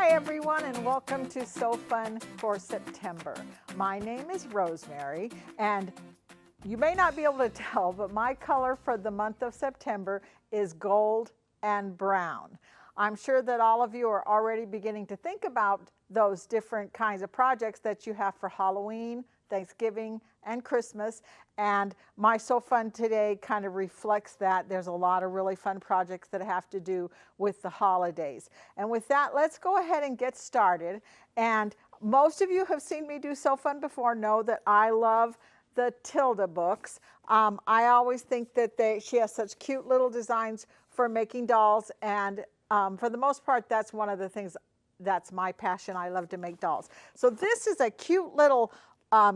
Hi everyone, and welcome to So Fun for September. My name is Rosemary, and you may not be able to tell, but my color for the month of September is gold and brown. I'm sure that all of you are already beginning to think about those different kinds of projects that you have for Halloween, Thanksgiving, and Christmas, and my So Fun today kind of reflects that. There's a lot of really fun projects that have to do with the holidays. And with that, let's go ahead and get started. And most of you have seen me do So Fun before, know that I love the Tilda books. I always think that she has such cute little designs for making dolls, and for the most part, that's one of the things, that's my passion. I love to make dolls. So this is a cute little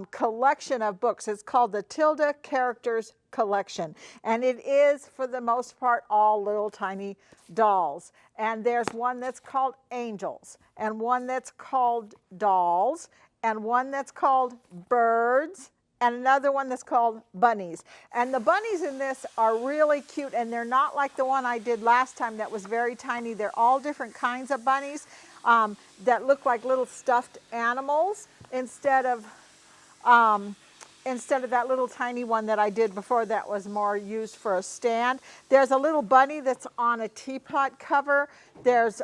collection of books. It's called the Tilda Characters Collection, and it is, for the most part, all little tiny dolls. And there's one that's called Angels, and one that's called Dolls, and one that's called Birds, and another one that's called Bunnies. And the bunnies in this are really cute, and they're not like the one I did last time that was very tiny. They're all different kinds of bunnies that look like little stuffed animals instead of that little tiny one that I did before that was more used for a stand. There's a little bunny that's on a teapot cover. There's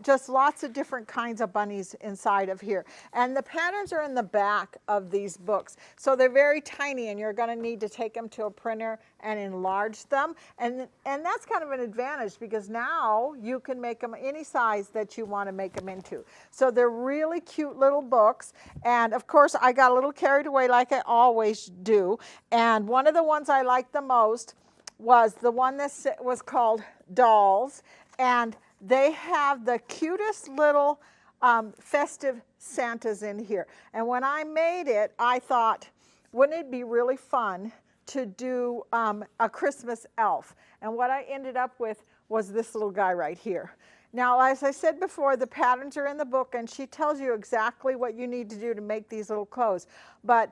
just lots of different kinds of bunnies inside of here. And the patterns are in the back of these books. So they're very tiny, and you're going to need to take them to a printer and enlarge them. And that's kind of an advantage, because now you can make them any size that you want to make them into. So they're really cute little books. And of course, I got a little carried away like I always do. And one of the ones I liked the most was the one that was called Dolls. And they have the cutest little festive Santas in here. And when I made it, I thought, wouldn't it be really fun to do a Christmas elf? And what I ended up with was this little guy right here. Now, as I said before, the patterns are in the book, and she tells you exactly what you need to do to make these little clothes. But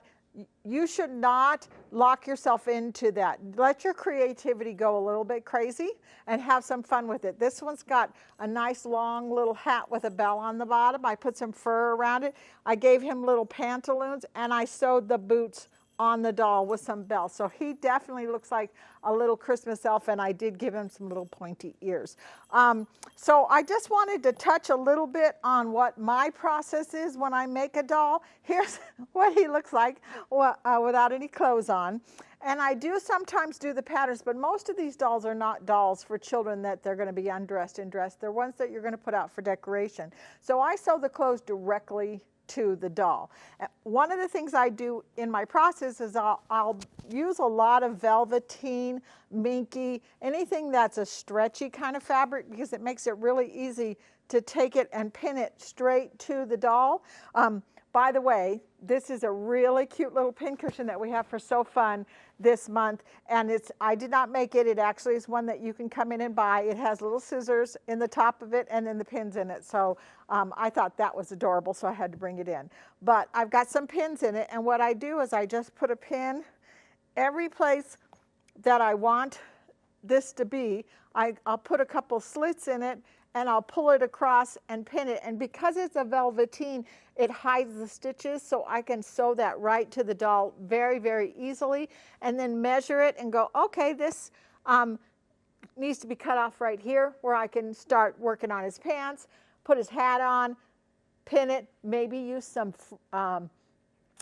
you should not lock yourself into that. Let your creativity go a little bit crazy and have some fun with it. This one's got a nice long little hat with a bell on the bottom. I put some fur around it. I gave him little pantaloons, and I sewed the boots on the doll with some bells. So he definitely looks like a little Christmas elf, and I did give him some little pointy ears. So I just wanted to touch a little bit on what my process is when I make a doll. Here's what he looks like without any clothes on. And I do sometimes do the patterns, but most of these dolls are not dolls for children that they're going to be undressed and dressed. They're ones that you're going to put out for decoration. So I sew the clothes directly to the doll. One of the things I do in my process is I'll use a lot of velveteen, minky, anything that's a stretchy kind of fabric, because it makes it really easy to take it and pin it straight to the doll. By the way, this is a really cute little pin cushion that we have for So Fun this month, and I did not make it. It actually is one that you can come in and buy. It has little scissors in the top of it and then the pins in it. So I thought that was adorable, so I had to bring it in. But I've got some pins in it, and what I do is I just put a pin every place that I want this to be. I'll put a couple slits in it, and I'll pull it across and pin it. And because it's a velveteen, it hides the stitches, so I can sew that right to the doll very, very easily, and then measure it and go, okay, this needs to be cut off right here, where I can start working on his pants, put his hat on, pin it, maybe use some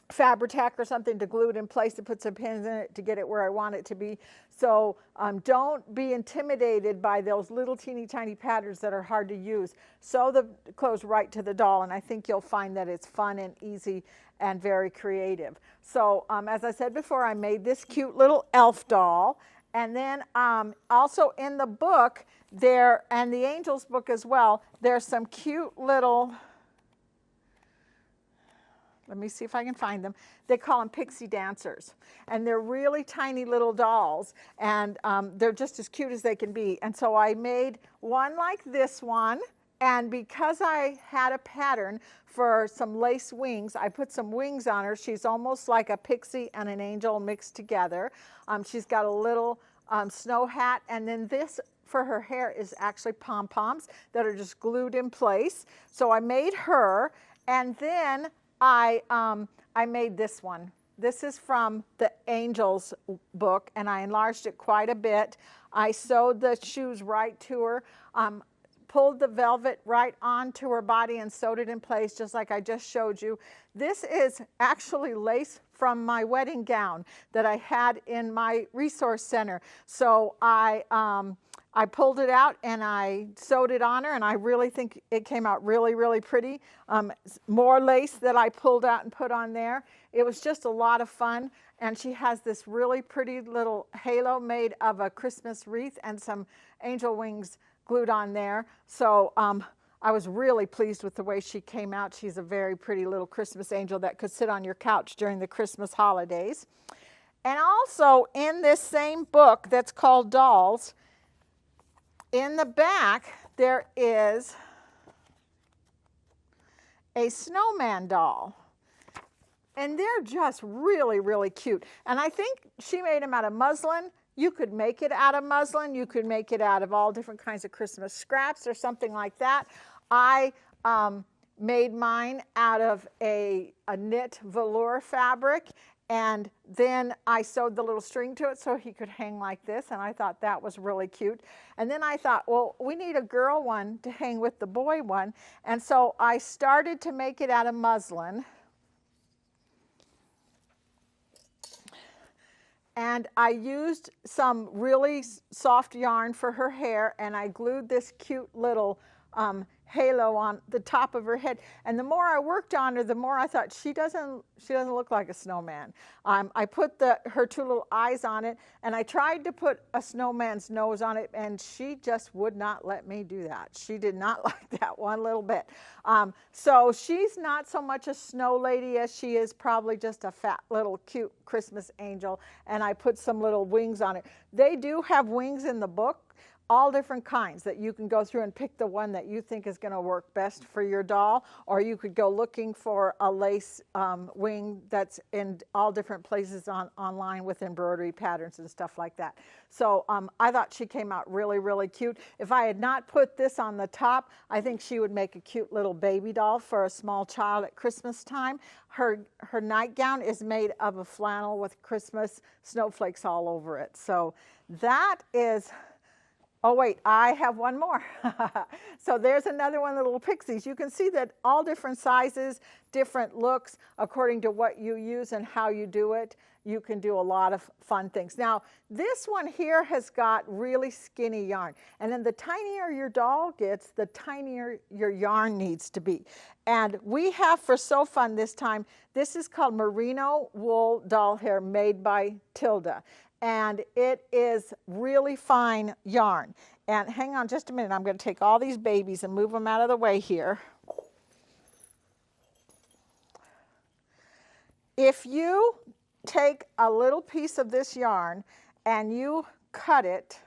Fabri-Tac or something to glue it in place, to put some pins in it to get it where I want it to be. So don't be intimidated by those little teeny tiny patterns that are hard to use. Sew the clothes right to the doll, and I think you'll find that it's fun and easy and very creative. So as I said before, I made this cute little elf doll. And then also in the book there, and the Angels book as well, there's some cute little, let me see if I can find them. They call them pixie dancers. And they're really tiny little dolls. And they're just as cute as they can be. And so I made one like this one. And because I had a pattern for some lace wings, I put some wings on her. She's almost like a pixie and an angel mixed together. She's got a little snow hat. And then this for her hair is actually pom-poms that are just glued in place. So I made her, and then I made this one. This is from the Angels book, and I enlarged it quite a bit. I sewed the shoes right to her, pulled the velvet right onto her body and sewed it in place just like I just showed you. This is actually lace from my wedding gown that I had in my resource center. So I pulled it out and I sewed it on her, and I really think it came out really, really pretty. More lace that I pulled out and put on there. It was just a lot of fun, and she has this really pretty little halo made of a Christmas wreath and some angel wings glued on there. So I was really pleased with the way she came out. She's a very pretty little Christmas angel that could sit on your couch during the Christmas holidays. And also in this same book that's called Dolls, in the back there is a snowman doll. And they're just really, really cute. And I think she made them out of muslin. You could make it out of muslin. You could make it out of all different kinds of Christmas scraps or something like that. I made mine out of a knit velour fabric, and then I sewed the little string to it so he could hang like this, and I thought that was really cute. And then I thought, well, we need a girl one to hang with the boy one, and so I started to make it out of muslin. And I used some really soft yarn for her hair, and I glued this cute little halo on the top of her head. And the more I worked on her, the more I thought she doesn't look like a snowman. I put her two little eyes on it, and I tried to put a snowman's nose on it, and she just would not let me do that. She did not like that one little bit. So she's not so much a snow lady as she is probably just a fat little cute Christmas angel, and I put some little wings on it. They do have wings in the book, all different kinds, that you can go through and pick the one that you think is going to work best for your doll, or you could go looking for a lace wing that's in all different places online with embroidery patterns and stuff like that. So I thought she came out really, really cute. If I had not put this on the top, I think she would make a cute little baby doll for a small child at Christmas time. Her nightgown is made of a flannel with Christmas snowflakes all over it. So that is... Oh, wait, I have one more. So there's another one of the little pixies. You can see that all different sizes, different looks, according to what you use and how you do it. You can do a lot of fun things. Now, this one here has got really skinny yarn. And then the tinier your doll gets, the tinier your yarn needs to be. And we have for So Fun this time, this is called Merino Wool Doll Hair made by Tilda. And it is really fine yarn. And hang on just a minute. I'm going to take all these babies and move them out of the way here. If you take a little piece of this yarn and you cut it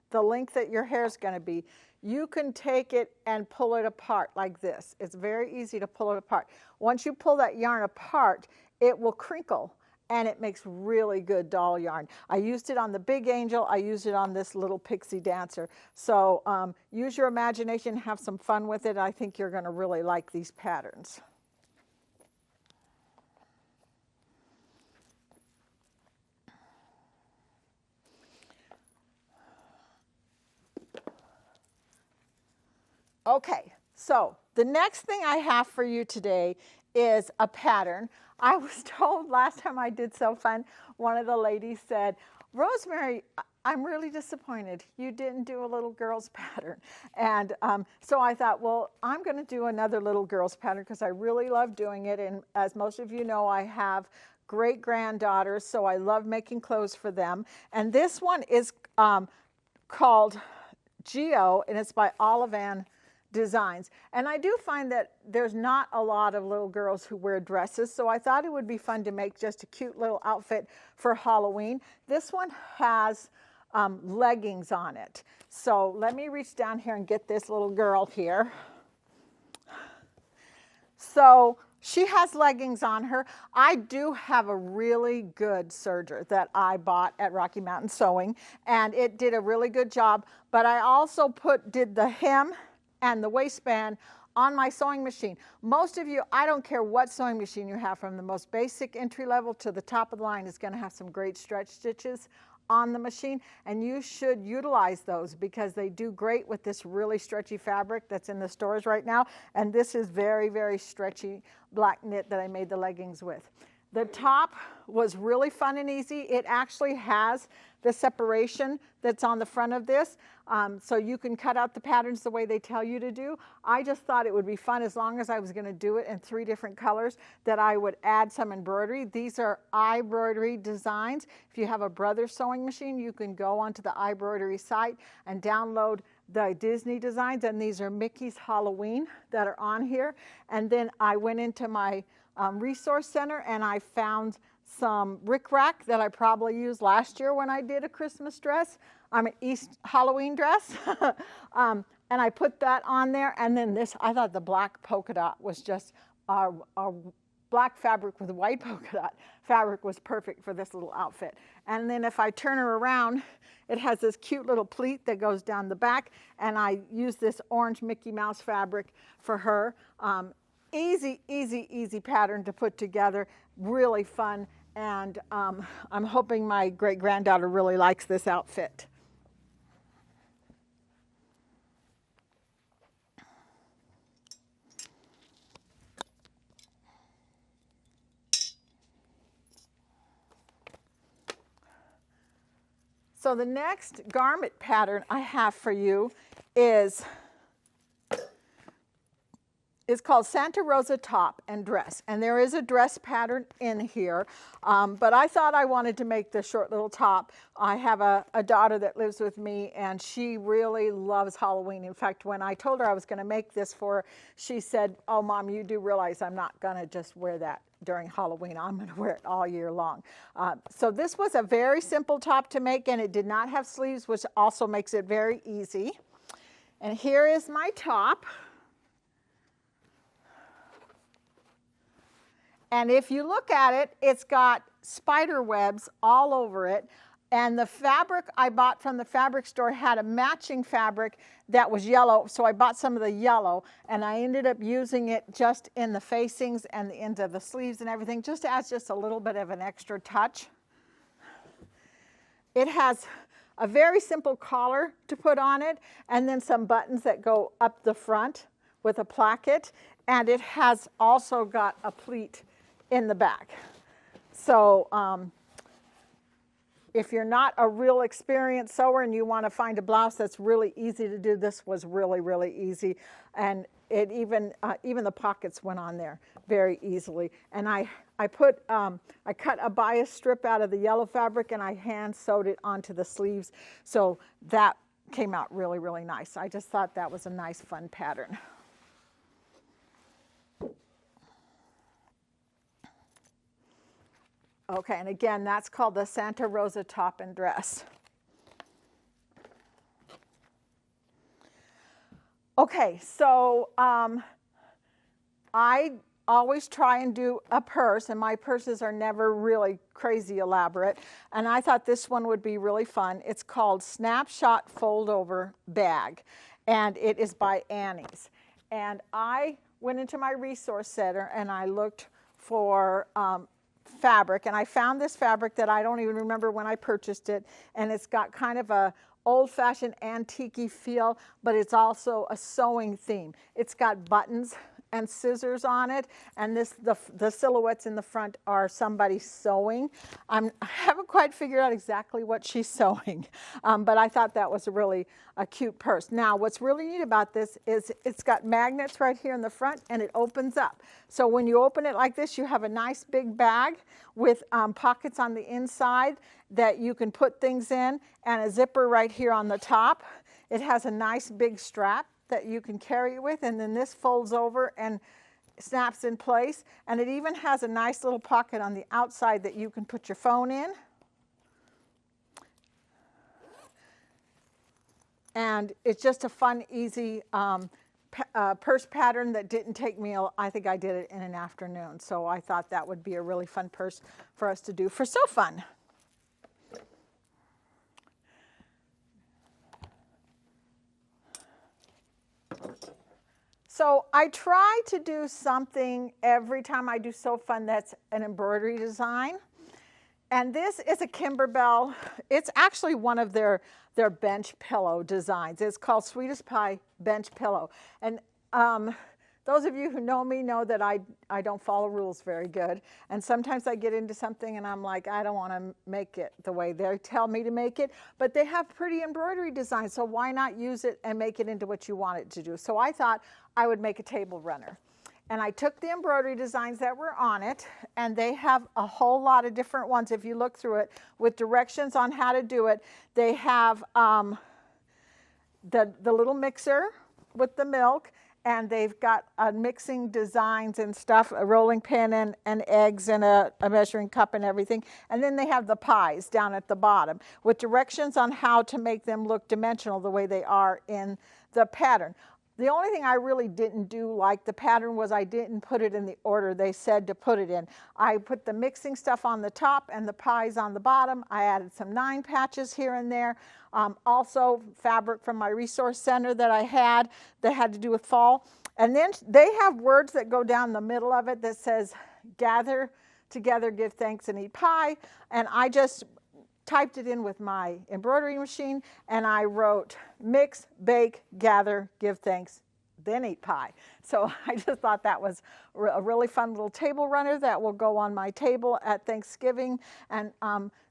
the length that your hair is going to be, you can take it and pull it apart like this. It's very easy to pull it apart. Once you pull that yarn apart, it will crinkle. And it makes really good doll yarn. I used it on the big angel. I used it on this little pixie dancer. So use your imagination, have some fun with it. I think you're going to really like these patterns. Okay, so the next thing I have for you today is a pattern. I was told last time I did So Fun, one of the ladies said, Rosemary, I'm really disappointed. You didn't do a little girl's pattern. And so I thought, well, I'm going to do another little girl's pattern because I really love doing it. And as most of you know, I have great-granddaughters, so I love making clothes for them. And this one is called Geo, and it's by Olive Ann Designs. And I do find that there's not a lot of little girls who wear dresses, so I thought it would be fun to make just a cute little outfit for Halloween. This one has leggings on it. So let me reach down here and get this little girl here. So She has leggings on her. I do have a really good serger that I bought at Rocky Mountain Sewing, and it did a really good job. But I also did the hem and the waistband on my sewing machine. Most of you, I don't care what sewing machine you have, from the most basic entry level to the top of the line, is going to have some great stretch stitches on the machine, and you should utilize those because they do great with this really stretchy fabric that's in the stores right now. And this is very, very stretchy black knit that I made the leggings with. The top was really fun and easy. It actually has the separation that's on the front of this, so you can cut out the patterns the way they tell you to do. I just thought it would be fun, as long as I was going to do it in 3 different colors, that I would add some embroidery. These are iBroidery designs. If you have a Brothers sewing machine, you can go onto the iBroidery site and download the Disney designs, and these are Mickey's Halloween that are on here. And then I went into my resource center and I found some rickrack that I probably used last year when I did a Christmas dress, an East Halloween dress. And I put that on there. And then this, I thought the black polka dot was just, black fabric with white polka dot fabric was perfect for this little outfit. And then if I turn her around, it has this cute little pleat that goes down the back, and I use this orange Mickey Mouse fabric for her. Easy, easy, easy pattern to put together, really fun, and I'm hoping my great-granddaughter really likes this outfit. So the next garment pattern I have for you is called Santa Rosa Top and Dress. And there is a dress pattern in here, but I thought I wanted to make this short little top. I have a daughter that lives with me, and she really loves Halloween. In fact, when I told her I was going to make this for her, she said, "Oh, Mom, you do realize I'm not going to just wear that during Halloween. I'm going to wear it all year long." So this was a very simple top to make, and it did not have sleeves, which also makes it very easy. And here is my top. And if you look at it, it's got spider webs all over it. And the fabric I bought from the fabric store had a matching fabric that was yellow, so I bought some of the yellow, and I ended up using it just in the facings and the ends of the sleeves and everything, just adds just a little bit of an extra touch. It has a very simple collar to put on it, and then some buttons that go up the front with a placket, and it has also got a pleat in the back. So if you're not a real experienced sewer and you want to find a blouse that's really easy to do, this was really, really easy. And it even the pockets went on there very easily. And I cut a bias strip out of the yellow fabric, and I hand sewed it onto the sleeves. So that came out really, really nice. I just thought that was a nice, fun pattern. Okay, and again, that's called the Santa Rosa Top and Dress. Okay, so I always try and do a purse, and my purses are never really crazy elaborate, and I thought this one would be really fun. It's called Snapshot Fold Over Bag, and it is by Annie's. And I went into my resource center and I looked for fabric, and I found this fabric that I don't even remember when I purchased it, and it's got kind of a old-fashioned antique-y feel, but it's also a sewing theme. It's got buttons and scissors on it, and the silhouettes in the front are somebody sewing. I haven't quite figured out exactly what she's sewing, but I thought that was really a cute purse. Now, what's really neat about this is it's got magnets right here in the front, and it opens up. So when you open it like this, you have a nice big bag with pockets on the inside that you can put things in, and a zipper right here on the top. It has a nice big strap that you can carry it with, and then this folds over and snaps in place. And it even has a nice little pocket on the outside that you can put your phone in. And it's just a fun, easy purse pattern that didn't take me, I think I did it in an afternoon. So I thought that would be a really fun purse for us to do for So Fun. So I try to do something every time I do So Fun that's an embroidery design. And this is a Kimberbell. It's actually one of their bench pillow designs. It's called Sweetest Pie Bench Pillow. And those of you who know me know that I don't follow rules very good. And sometimes I get into something and I'm like, I don't want to make it the way they tell me to make it. But they have pretty embroidery designs, so why not use it and make it into what you want it to do? So I thought I would make a table runner. And I took the embroidery designs that were on it, and they have a whole lot of different ones if you look through it with directions on how to do it. They have the little mixer with the milk, and they've got mixing designs and stuff, a rolling pin and eggs and a measuring cup and everything. And then they have the pies down at the bottom with directions on how to make them look dimensional the way they are in the pattern. The only thing I really didn't do like the pattern was I didn't put it in the order they said to put it in. I put the mixing stuff on the top and the pies on the bottom. I added some 9 patches here and there. Also fabric from my resource center that I had that had to do with fall. And then they have words that go down the middle of it that says, gather together, give thanks, and eat pie. And I just typed it in with my embroidery machine, and I wrote mix, bake, gather, give thanks, then eat pie. So I just thought that was a really fun little table runner that will go on my table at Thanksgiving. And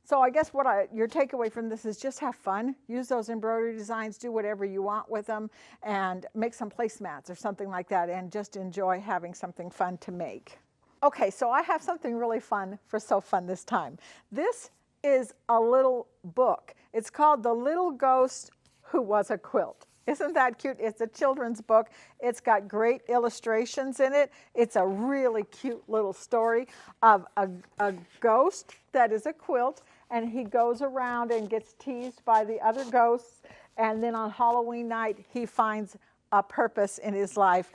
so I guess your takeaway from this is just have fun. Use those embroidery designs, do whatever you want with them, and make some placemats or something like that, and just enjoy having something fun to make. Okay, so I have something really fun for So Fun this time. This is a little book. It's called The Little Ghost Who Was a Quilt. Isn't that cute? It's a children's book. It's got great illustrations in it. It's a really cute little story of a ghost that is a quilt, and he goes around and gets teased by the other ghosts, and then on Halloween night he finds a purpose in his life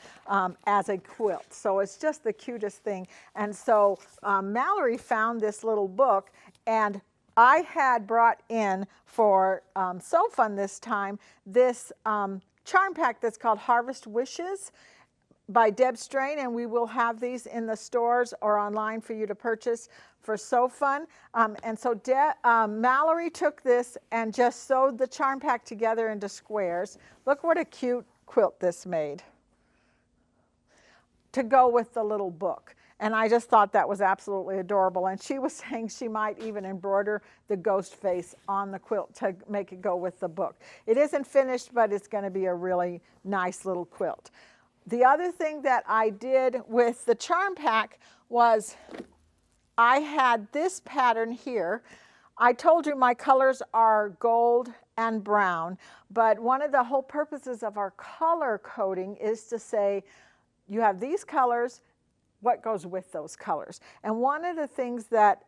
as a quilt. So it's just the cutest thing. And so Mallory found this little book, and I had brought in for So Fun this time this charm pack that's called Harvest Wishes by Deb Strain, and we will have these in the stores or online for you to purchase for So Fun. And so Mallory took this and just sewed the charm pack together into squares. Look what a cute quilt this made to go with the little book. And I just thought that was absolutely adorable. And she was saying she might even embroider the ghost face on the quilt to make it go with the book. It isn't finished, but it's going to be a really nice little quilt. The other thing that I did with the charm pack was I had this pattern here. I told you my colors are gold and brown, but one of the whole purposes of our color coding is to say you have these colors, what goes with those colors. And one of the things that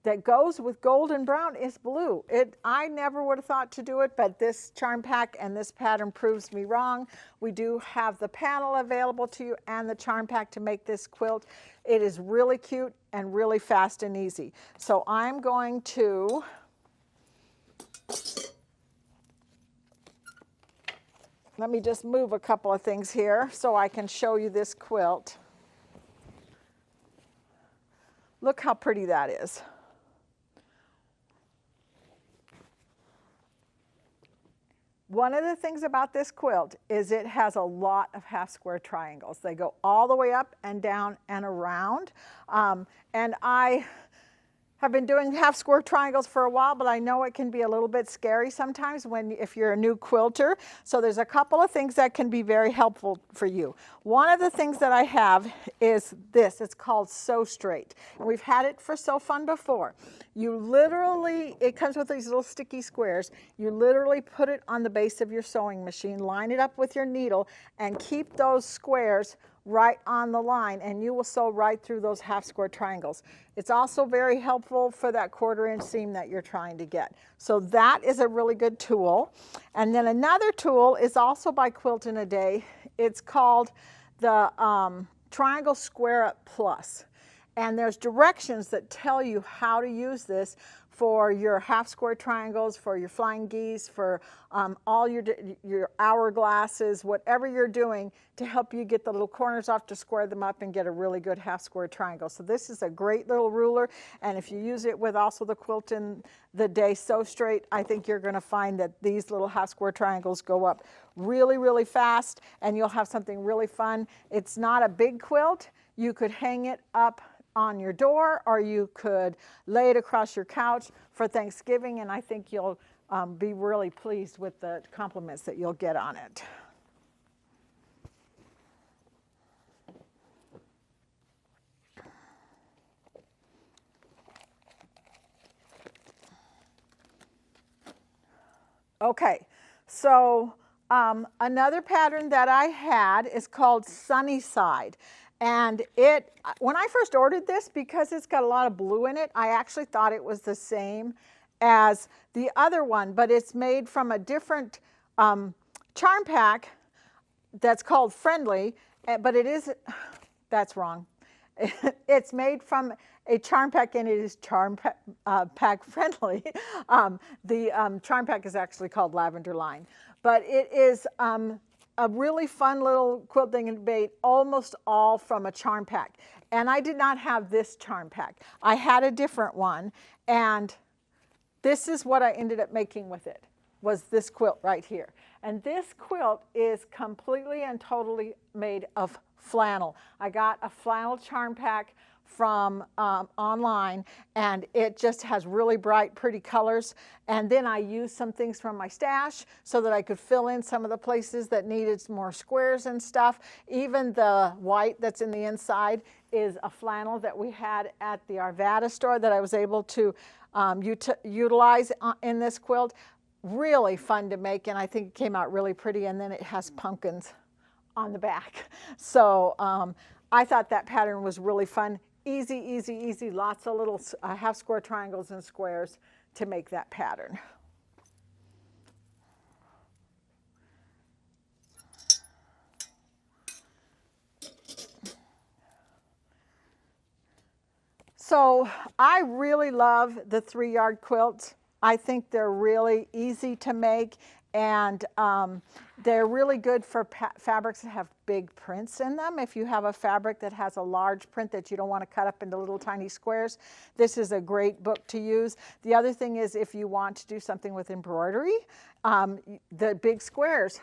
that goes with gold and brown is blue. I never would have thought to do it, but this charm pack and this pattern proves me wrong. We do have the panel available to you and the charm pack to make this quilt. It is really cute and really fast and easy. So I'm going to let me just move a couple of things here so I can show you this quilt. Look how pretty that is. One of the things about this quilt is it has a lot of half square triangles. They go all the way up and down and around. And I have been doing half square triangles for a while, but I know it can be a little bit scary sometimes if you're a new quilter. So there's a couple of things that can be very helpful for you. One of the things that I have is this. It's called Sew Straight. And we've had it for So Fun before. You literally, it comes with these little sticky squares. You literally put it on the base of your sewing machine, line it up with your needle, and keep those squares right on the line, and you will sew right through those half square triangles. It's also very helpful for that 1/4 inch seam that you're trying to get. So that is a really good tool. And then another tool is also by Quilt in a Day. It's called the Triangle Square Up Plus. And there's directions that tell you how to use this for your half square triangles, for your flying geese, for all your hourglasses, whatever you're doing to help you get the little corners off to square them up and get a really good half square triangle. So this is a great little ruler, and if you use it with also the Quilt in the Day Sew Straight, I think you're going to find that these little half square triangles go up really, really fast, and you'll have something really fun. It's not a big quilt. You could hang it up on your door, or you could lay it across your couch for Thanksgiving, and I think you'll be really pleased with the compliments that you'll get on it. Okay, so another pattern that I had is called Sunnyside. And when I first ordered this, because it's got a lot of blue in it, I actually thought it was the same as the other one, but it's made from a different charm pack that's called Friendly, but it is, that's wrong. It's made from a charm pack, and it is charm pack friendly. The charm pack is actually called Lavender Line, but it is a really fun little quilting and bait, almost all from a charm pack. And I did not have this charm pack. I had a different one, and this is what I ended up making with it, was this quilt right here. And this quilt is completely and totally made of flannel. I got a flannel charm pack from online, and it just has really bright, pretty colors. And then I used some things from my stash so that I could fill in some of the places that needed some more squares and stuff. Even the white that's in the inside is a flannel that we had at the Arvada store that I was able to utilize in this quilt. Really fun to make, and I think it came out really pretty. And then it has pumpkins on the back. So I thought that pattern was really fun. Easy, easy, easy. Lots of little half square triangles and squares to make that pattern. So I really love the 3-yard quilts. I think they're really easy to make, and they're really good for fabrics that have big prints in them. If you have a fabric that has a large print that you don't want to cut up into little tiny squares, this is a great book to use. The other thing is, if you want to do something with embroidery, the big squares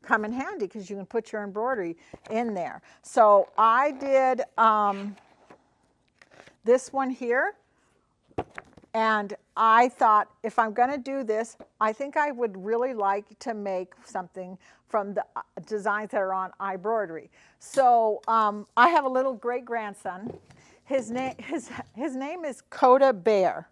come in handy because you can put your embroidery in there. So I did this one here. And I thought, if I'm going to do this, I think I would really like to make something from the designs that are on iBroidery. So I have a little great-grandson. His name is Coda Bear.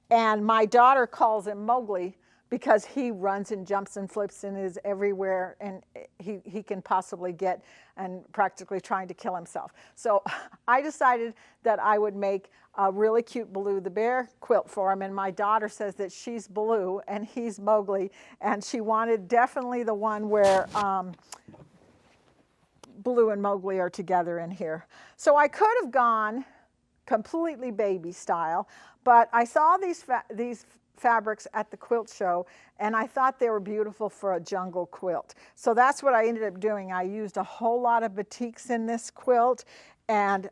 And my daughter calls him Mowgli because he runs and jumps and flips and is everywhere, and he can possibly get and practically trying to kill himself. So I decided that I would make a really cute Baloo the Bear quilt for him, and my daughter says that she's Baloo and he's Mowgli, and she wanted definitely the one where Baloo and Mowgli are together in here. So I could have gone completely baby style, but I saw these fabrics at the quilt show, and I thought they were beautiful for a jungle quilt. So that's what I ended up doing. I used a whole lot of batiks in this quilt and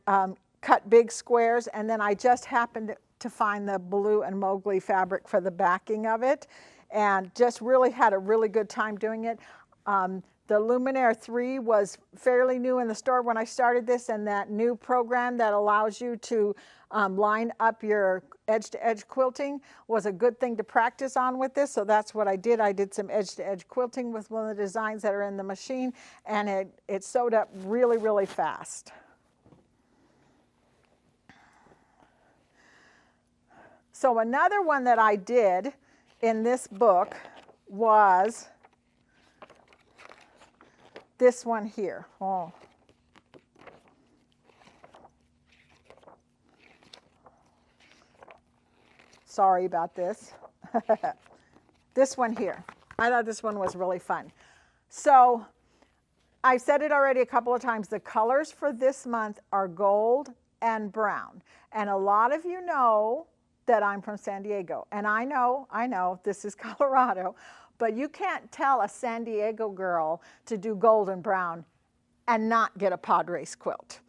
cut big squares, and then I just happened to find the Baloo and Mowgli fabric for the backing of it, and just really had a really good time doing it. The Luminaire 3 was fairly new in the store when I started this, and that new program that allows you to line up your edge-to-edge quilting was a good thing to practice on with this, so that's what I did. I did some edge-to-edge quilting with one of the designs that are in the machine, and it sewed up really, really fast. So another one that I did in this book was this one here. Oh, Sorry about this. This one here. I thought this one was really fun. So I've said it already a couple of times. The colors for this month are gold and brown. And a lot of you know that I'm from San Diego. And I know, this is Colorado. But you can't tell a San Diego girl to do gold and brown and not get a pod race quilt.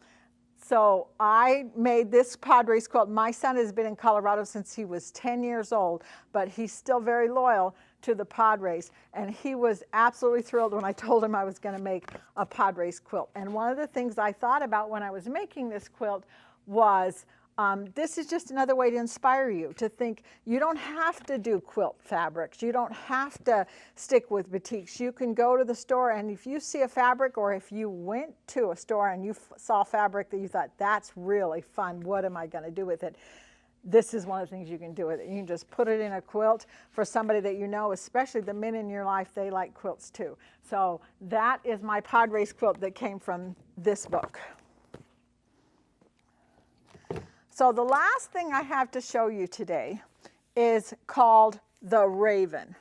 So I made this pod race quilt. My son has been in Colorado since he was 10 years old, but he's still very loyal to the pod race. And he was absolutely thrilled when I told him I was going to make a pod race quilt. And one of the things I thought about when I was making this quilt was, this is just another way to inspire you to think you don't have to do quilt fabrics. You don't have to stick with batiks. You can go to the store, and if you see a fabric, or if you went to a store and you saw fabric that you thought, that's really fun, what am I going to do with it? This is one of the things you can do with it. You can just put it in a quilt for somebody that you know, especially the men in your life, they like quilts too. So that is my pod race quilt that came from this book. So the last thing I have to show you today is called the Raven.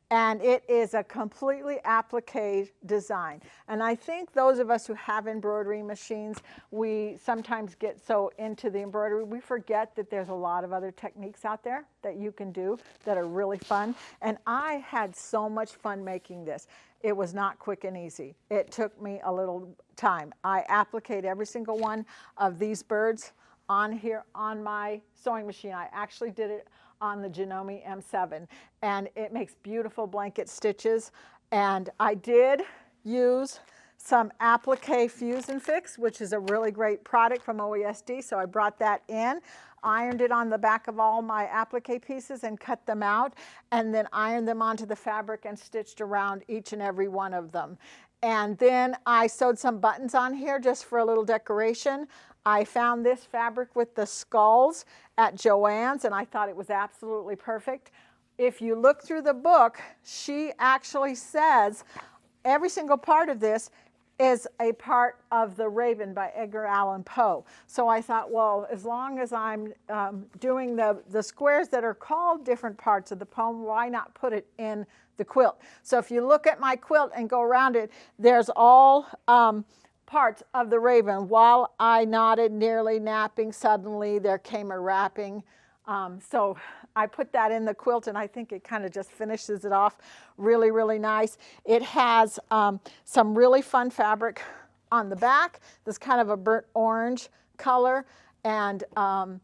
And it is a completely applique design. And I think those of us who have embroidery machines, we sometimes get so into the embroidery, we forget that there's a lot of other techniques out there that you can do that are really fun. And I had so much fun making this. It was not quick and easy. It took me a little time. I appliqued every single one of these birds on here on my sewing machine. I actually did it on the Janome M7, and it makes beautiful blanket stitches. And I did use some applique Fuse and Fix, which is a really great product from OESD, so I brought that in, ironed it on the back of all my applique pieces and cut them out, and then ironed them onto the fabric and stitched around each and every one of them. And then I sewed some buttons on here just for a little decoration. I found this fabric with the skulls at Joann's, and I thought it was absolutely perfect. If you look through the book, she actually says every single part of this is a part of The Raven by Edgar Allan Poe. So I thought, well, as long as I'm doing the squares that are called different parts of the poem, why not put it in the quilt? So if you look at my quilt and go around it, there's all parts of the Raven. While I nodded, nearly napping, suddenly there came a rapping. So I put that in the quilt, and I think it kind of just finishes it off really, really nice. It has some really fun fabric on the back. This kind of a burnt orange color. And my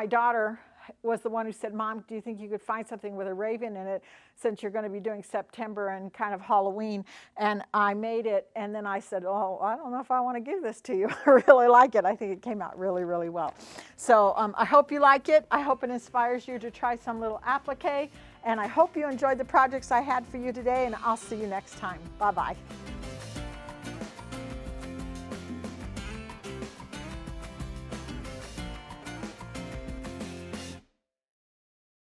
daughter was the one who said, Mom, do you think you could find something with a raven in it since you're going to be doing September and kind of Halloween? And I made it, and then I said, oh, I don't know if I want to give this to you. I really like it. I think it came out really, really well. So I hope you like it. I hope it inspires you to try some little applique, and I hope you enjoyed the projects I had for you today, and I'll see you next time. Bye-bye.